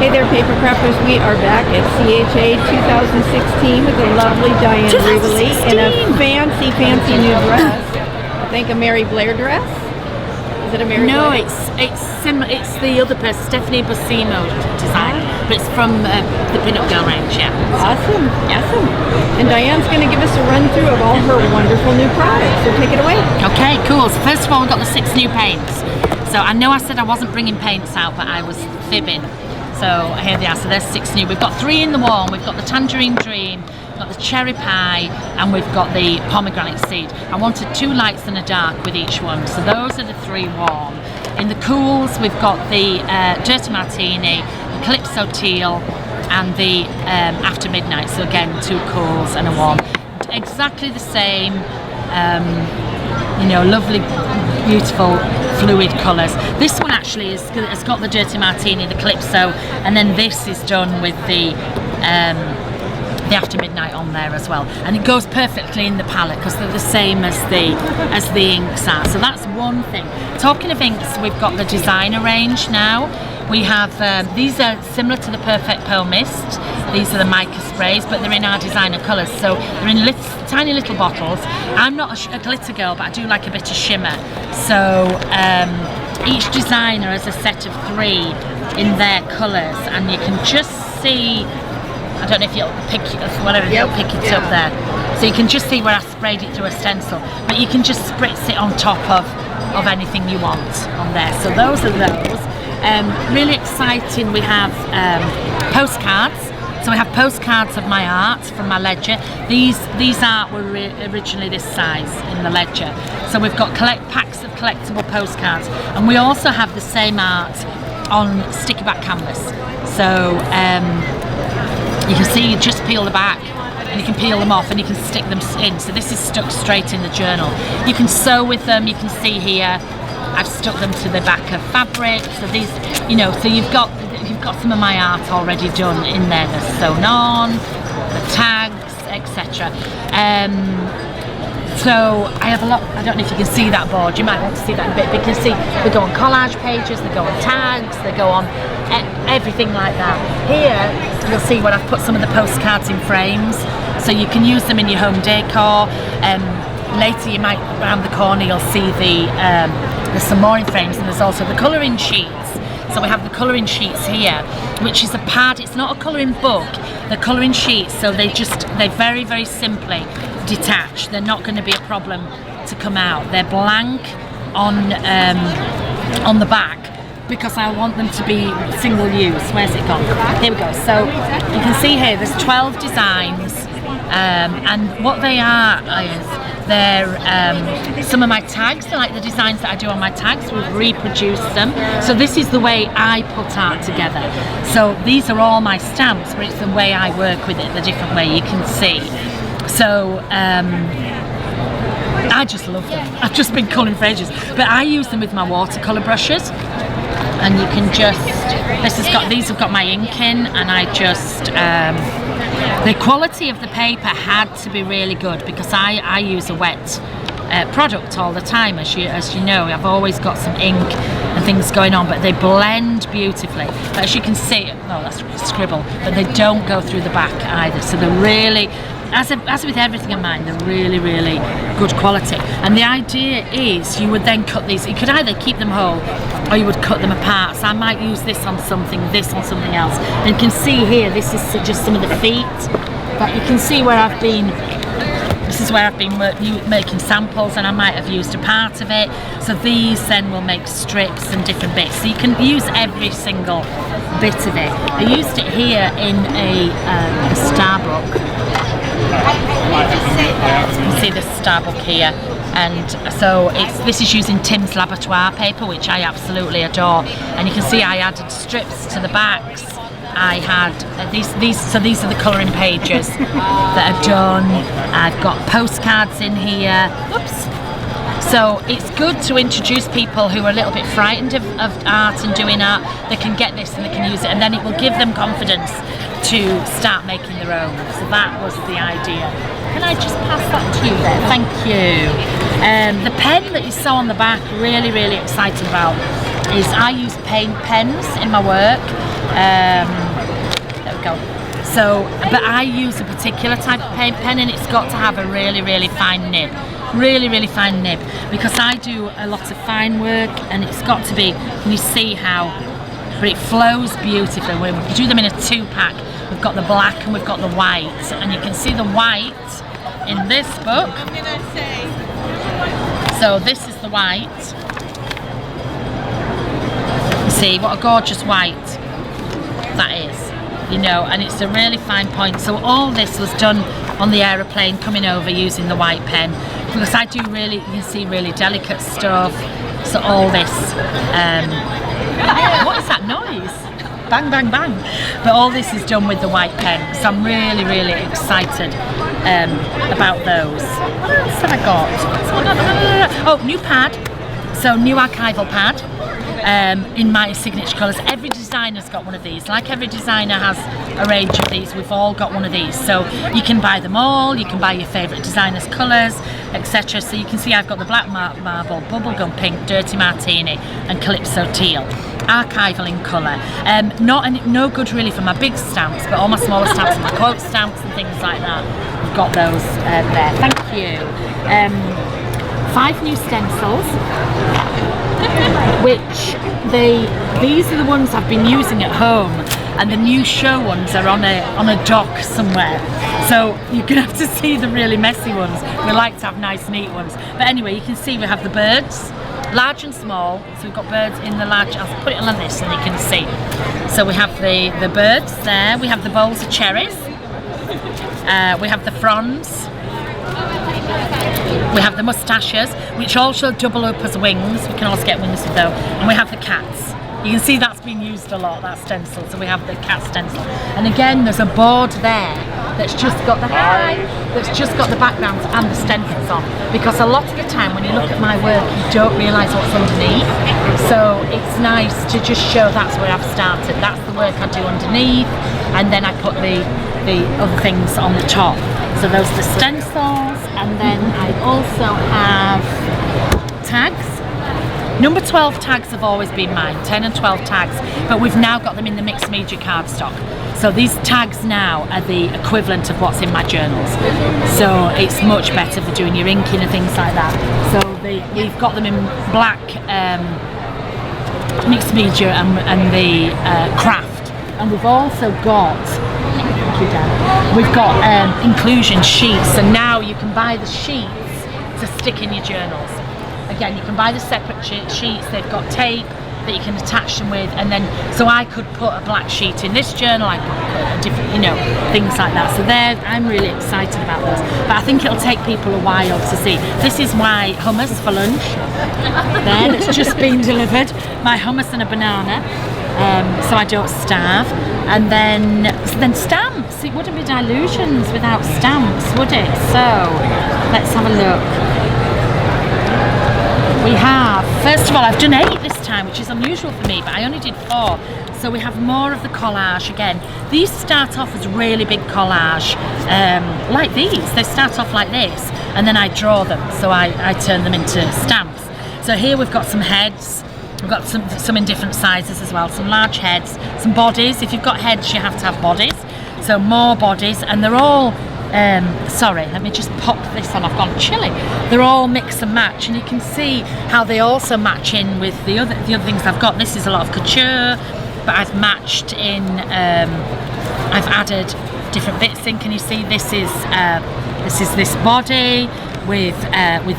Hey there, Papercrafters. We are back at CHA 2016 with the lovely Dyan Reaveley in a fancy, fancy new dress. I think a Mary Blair dress. Is it a Mary No, Blair? it's the other person, Stephanie Busimo design, but it's from the Pin-Up Girl range, yeah. Awesome, awesome. And Dyan's going to give us a run through of all her wonderful new products. So take it away. Okay, cool. So first of all, we've got the 6 new paints. So I know I said I wasn't bringing paints out, but I was fibbing. So here they are. So there's 6 new. We've got 3 in the warm. We've got the Tangerine Dream, we've got the Cherry Pie, and we've got the Pomegranate Seed. I wanted 2 lights and a dark with each one. So those are the 3 warm. In the cools, we've got the Dirty Martini, the Calypso Teal, and the After Midnight. So again, 2 cools and a warm. Exactly the same, you know, lovely, beautiful fluid colours. This one actually has got the Dirty Martini, the Calypso, and then this is done with the After Midnight on there as well, and it goes perfectly in the palette because they're the same as the inks are. So that's one thing. Talking of inks, we've got the designer range now. We have these are similar to the Perfect Pearl Mist. These are the mica sprays, but they're in our designer colours. So they're in tiny little bottles. I'm not a glitter girl, but I do like a bit of shimmer. So each designer has a set of 3 in their colours, and you can just see. I don't know if you'll pick it, whatever, you'll pick it up there. So you can just see where I sprayed it through a stencil, but you can just spritz it on top of anything you want on there. So those are those. Really exciting. We have postcards. So we have postcards of my art from my ledger. These art were originally this size in the ledger. So we've got packs of collectible postcards, and we also have the same art on sticky back canvas. So you can see, you just peel the back and you can peel them off and you can stick them in. So this is stuck straight in the journal. You can sew with them. You can see here I've stuck them to the back of fabric. So these, you know, so you've got some of my art already done in there. They're sewn on, the tags, etc. So I have a lot. I don't know if you can see that board. You might want to see that in a bit. But you can see they go on collage pages, they go on tags, they go on everything like that. Here you'll see where I've put some of the postcards in frames, so you can use them in your home decor. Later, you might round the corner, you'll see there's some more in frames, and there's also the colouring sheets. So we have the colouring sheets here, which is a pad. It's not a colouring book. The colouring sheets, so they very, very simply detach. They're not going to be a problem to come out. They're blank on the back because I want them to be single use. Where's it gone? Here we go. So you can see here there's 12 designs, and what they are is they're some of my tags. They're like the designs that I do on my tags. We've reproduced them. So this is the way I put art together. So these are all my stamps, but it's the way I work with it, the different way you can see. So I just love them. I've just been colouring for ages, but I use them with my watercolour brushes, and you can just, these have got my ink in, and I just the quality of the paper had to be really good because I use a wet product all the time, as you know. I've always got some ink and things going on, but they blend beautifully. But as you can see, oh, that's scribble, but they don't go through the back either. So they're really, as with everything in mine, they're really, really good quality. And the idea is you would then cut these. You could either keep them whole or you would cut them apart. So I might use this on something, this on something else. And you can see here, this is just some of the feet. But you can see where I've been. This is where I've been making samples, and I might have used a part of it. So these then will make strips and different bits. So you can use every single bit of it. I used it here in a star book. You can see the star book here, and so this is using Tim's Laboratoire paper, which I absolutely adore. And you can see I added strips to the backs. I had these are the colouring pages that are done. I've got postcards in here. Oops. So it's good to introduce people who are a little bit frightened of art and doing art. They can get this and they can use it, and then it will give them confidence to start making their own. So that was the idea. Can I just pass that to you there? Thank you. The pen that you saw on the back, really, really excited about, is I use paint pens in my work. There we go. So, but I use a particular type of paint pen, and it's got to have a really, really fine nib. Really, really fine nib, because I do a lot of fine work, and it's got to be, and you see how, but it flows beautifully. We do them in a 2-pack. We've got the black and we've got the white, and you can see the white in this book. So this is the white. You see what a gorgeous white that is, you know, and it's a really fine point. So all this was done on the aeroplane coming over using the white pen, because I do really, you can see really delicate stuff. So all this, what is that noise? Bang, bang, bang. But all this is done with the white pen, so I'm really, really excited about those. What else have I got? Oh, new pad. So new archival pad in my signature colours. Every designer's got one of these. Like every designer has a range of these, we've all got one of these. So you can buy them all, you can buy your favourite designer's colours, etc. So you can see I've got the black marble, bubblegum pink, dirty martini and calypso teal. Archival in colour. No good really for my big stamps, but all my smaller stamps and my quote stamps and things like that, we've got those there. Thank you. 5 new stencils, which these are the ones I've been using at home, and the new show ones are on a dock somewhere. So you're gonna have to see the really messy ones. We like to have nice, neat ones. But anyway, you can see we have the birds, large and small. So we've got birds in the large. I'll put it on this and you can see. So we have the birds there. We have the bowls of cherries. We have the fronds. We have the moustaches, which also double up as wings. We can also get wings with those. And we have the cats. You can see that's been used a lot, that stencil. So we have the cat stencil. And again, there's a board there that's just got the backgrounds and the stencils on. Because a lot of the time when you look at my work, you don't realise what's underneath. So it's nice to just show that's where I've started. That's the work I do underneath. And then I put the other things on the top. So those are the stencils, and then I also have tags. Number 12 tags have always been mine, 10 and 12 tags, but we've now got them in the mixed media cardstock. So these tags now are the equivalent of what's in my journals. So it's much better for doing your inking and things like that. So we've got them in black mixed media and the craft, and we've also got inclusion sheets, and now you can buy the sheets to stick in your journals. Again, you can buy the separate sheets. They've got tape that you can attach them with, and then so I could put a black sheet in this journal. I could put a different, things like that. So I'm really excited about those. But I think it'll take people a while to see. This is my hummus for lunch. There, it's just been delivered. My hummus and a banana. So I don't starve. And then stamps. It wouldn't be Dilutions without stamps, would it? So let's have a look. We have, first of all, I've done 8 this time, which is unusual for me, but I only did 4. So we have more of the collage again. These start off as really big collage, like these. They start off like this, and then I draw them. So I turn them into stamps. So here we've got some heads. We've got some in different sizes as well, some large heads, some bodies. If you've got heads, you have to have bodies. So more bodies, and they're all, sorry, let me just pop this on, I've gone chilly. They're all mix and match, and you can see how they also match in with the other things I've got. This is a lot of couture, but I've matched in, I've added different bits in. Can you see this is this body with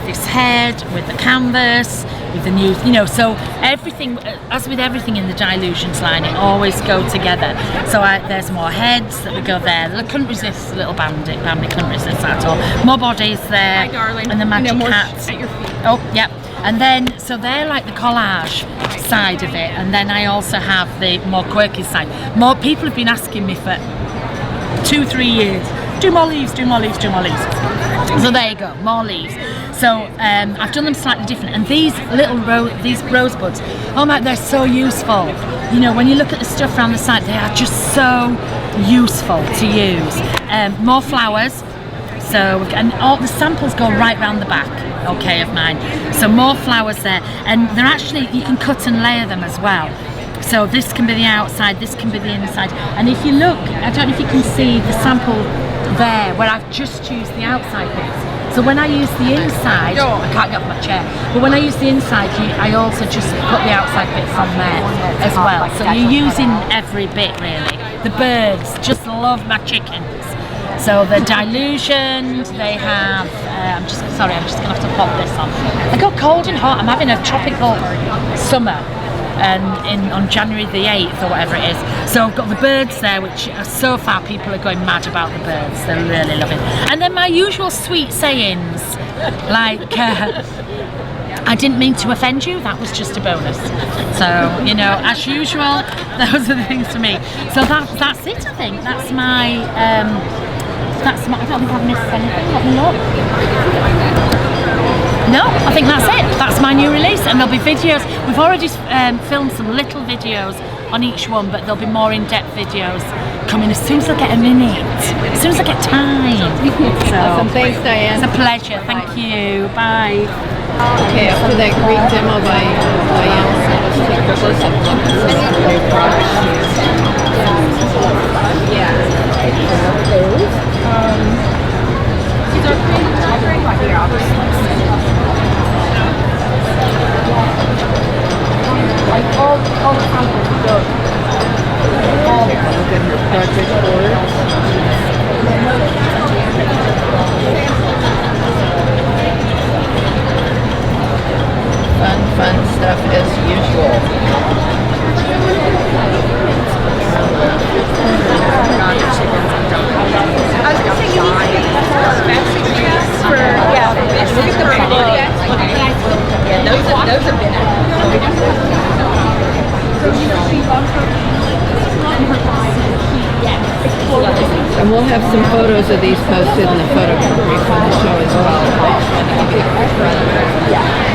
this head, with the canvas, with the new, so everything, as with everything in the Dilutions line, it always go together. So there's more heads that would go there. I couldn't resist little Bambi, couldn't resist that at all. More bodies there. Hi, darling. And the magic hats. At your feet. Oh, yep. And then, so they're like the collage side of it. And then I also have the more quirky side. More people have been asking me for 2-3 years, do more leaves, do more leaves, do more leaves. So there you go, more leaves. So I've done them slightly different, and these little these rosebuds, oh my, they're so useful. When you look at the stuff around the side, they are just so useful to use. More flowers. So, and all the samples go right round the back, okay, of mine. So more flowers there, and they're actually, you can cut and layer them as well. So this can be the outside, this can be the inside. And if you look, I don't know if you can see the sample there where I've just used the outside bits. So when I use the inside, I can't get off my chair, but when I use the inside, I also just put the outside bits on there as well. So you're using every bit really. The birds just love my chickens. So they're dilutioned, they have, I'm just gonna have to pop this on. I got cold and hot, I'm having a tropical summer on January the 8th or whatever it is. So I've got the birds there, which so far people are going mad about the birds, they're really loving it. And then my usual sweet sayings, like, I didn't mean to offend you, that was just a bonus. So, you know, as usual, those are the things for me. So that's it, I think. That's my, I don't think I've missed anything. Let me look. No, I think that's it. That's my new release, and there'll be videos. We've already filmed some little videos on each one, but there'll be more in-depth videos coming as soon as I get a minute, as soon as I get time. So, Awesome. Thanks, Dyan. It's a pleasure. Thank you. Bye. Okay, after that great demo by Dyan, let's take a close-up look at some of the products. These are cream topping right here, like all the samples we go. Take a look at her project board. Fun stuff as usual. I was gonna say you need to get for look at the quality. Yeah, those have been And we'll have some photos of these posted in the photo gallery from the show as well. I just wanted to give you a quick run.